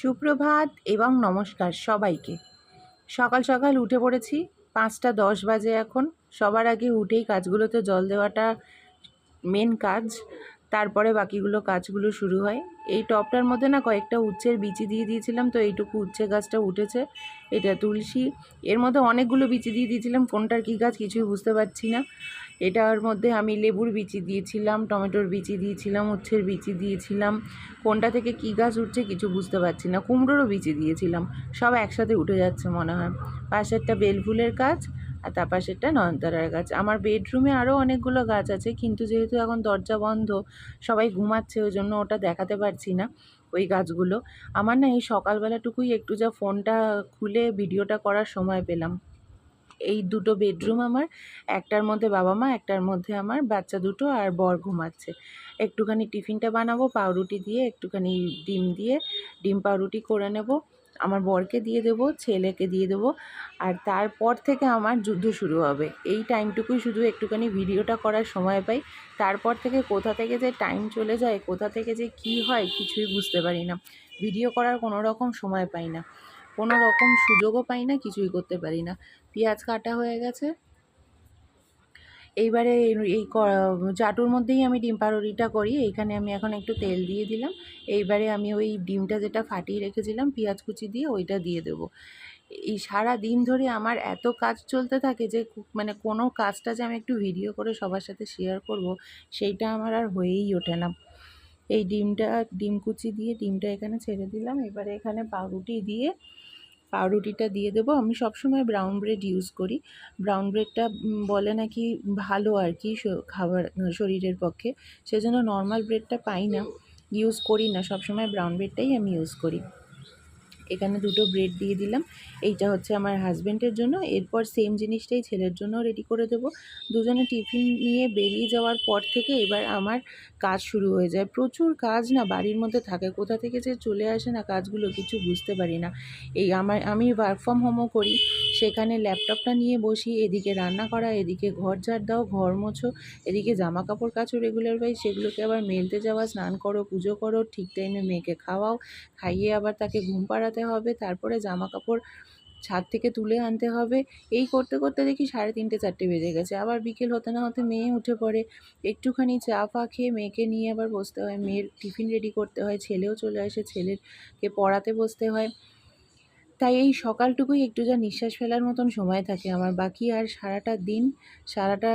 সুপ্রভাত এবং নমস্কার সবাইকে। সকাল সকাল উঠে পড়েছি, 5টা 10 বাজে এখন। সবার আগে উঠেই কাজগুলোতে জল দেওয়াটা মেন কাজ, তারপরে বাকিগুলো কাজগুলো শুরু হয়। এই টবটার মধ্যে না কয়েকটা উচ্ছের বিচি দিয়ে দিয়েছিলাম, তো এইটুকু উচ্ছে গাছটা উঠেছে। এটা তুলসী, এর মধ্যে অনেকগুলো বিচি দিয়ে দিয়েছিলাম, কোনটার কী গাছ কিছুই বুঝতে পারছি না। এটার মধ্যে আমি লেবুর বিচি দিয়েছিলাম, টমেটোর বিচি দিয়েছিলাম, উচ্ছের বিচি দিয়েছিলাম, কোনটা থেকে কী গাছ উঠছে কিছু বুঝতে পারছি না। কুমড়োরও বিচি দিয়েছিলাম, সব একসাথে উঠে যাচ্ছে মনে হয়। পাশেরটা বেলফুলের গাছ আর তার পাশেরটা নয়নতারার গাছ। আমার বেডরুমে আরও অনেকগুলো গাছ আছে, কিন্তু যেহেতু এখন দরজা বন্ধ, সবাই ঘুমাচ্ছে, ওই জন্য ওটা দেখাতে পারছি না ওই গাছগুলো। আমার না এই সকালবেলাটুকুই একটু যা ফোনটা খুলে ভিডিওটা করার সময় পেলাম। এই দুটো বেডরুম আমার, একটার মধ্যে বাবা মা, একটার মধ্যে আমার বাচ্চা দুটো আর বর ঘুমাচ্ছে। একটুখানি টিফিনটা বানাবো পাউরুটি দিয়ে, একটুখানি ডিম দিয়ে ডিম পাউরুটি করে নেব, আমার বরকে দিয়ে দেবো, ছেলেকে দিয়ে দেবো। আর তারপর থেকে আমার যুদ্ধ শুরু হবে। এই টাইমটুকুই শুধু একটুখানি ভিডিওটা করার সময় পাই, তারপর থেকে কোথা থেকে যে টাইম চলে যায়, কোথা থেকে যে কী হয় কিছুই বুঝতে পারি না। ভিডিও করার কোনো রকম সময় পাই না, কোনো রকম সুযোগও পাই না, কিছুই করতে পারি না। পেঁয়াজ কাটা হয়ে গেছে, এইবারে এই চাটুর মধ্যেই আমি ডিম পাউরুটিটা করি। এইখানে আমি এখন একটু তেল দিয়ে দিলাম। এইবারে আমি ওই ডিমটা যেটা ফাটিয়ে রেখেছিলাম পেঁয়াজ কুচি দিয়ে, ওইটা দিয়ে দেবো। এই সারা দিন ধরে আমার এত কাজ চলতে থাকে যে মানে কোনো কাজটা যে আমি একটু ভিডিও করে সবার সাথে শেয়ার করব, সেইটা আমার আর হয়েই ওঠে না। এই ডিম কুচি দিয়ে ডিমটা এখানে ছেড়ে দিলাম। এবারে এখানে পাউরুটিটা দিয়ে দেবো। আমি সবসময় ব্রাউন ব্রেড ইউজ করি। ব্রাউন ব্রেডটা বলে নাকি ভালো আর কি খাবার শরীরের পক্ষে, সেজন্য নর্মাল ব্রেডটা পাই না, ইউজ করি না, সবসময় ব্রাউন ব্রেডটাই আমি ইউজ করি। এখানে দুটো ব্রেড দিয়ে দিলাম, এইটা হচ্ছে আমার হাজব্যান্ডের জন্য। এরপর সেম জিনিসটাই ছেলের জন্য রেডি করে দেবো। দুজনে টিফিন নিয়ে বেরিয়ে যাওয়ার পর থেকে এবার আমার কাজ শুরু হয়ে যায়। প্রচুর কাজ না বাড়ির মধ্যে থাকে, কোথা থেকে যে চলে আসে না কাজগুলো কিছু বুঝতে পারি না। আমি ওয়ার্ক ফ্রম হোমও করি, সেখানে ল্যাপটপটা নিয়ে বসি, এদিকে রান্না করা, এদিকে ঘর ঝাড় দাও, ঘর মোছো, এদিকে জামা কাপড় কাচো রেগুলার ওয়াইজ, সেগুলোকে আবার মেলতে যাওয়া, স্নান করো, পুজো করো, ঠিক টাইমে মেয়েকে খাওয়াও, খাইয়ে আবার তাকে ঘুম পাড়াতে হবে, তারপরে জামা কাপড় ছাদ থেকে তুলে আনতে হবে। এই করতে করতে দেখি 3:30-4টে বেজে গেছে। আবার বিকেল হতে না হতে মেয়ে উঠে পড়ে, একটুখানি চা ফা খেয়ে মেয়েকে নিয়ে আবার বসতে হয়, মেয়ের টিফিন রেডি করতে হয়, ছেলেও চলে আসে, ছেলেকে পড়াতে বসতে হয়। তাই এই সকালটুকুই একটু যা নিঃশ্বাস ফেলার মতন সময় থাকে আমার, বাকি আর সারাটা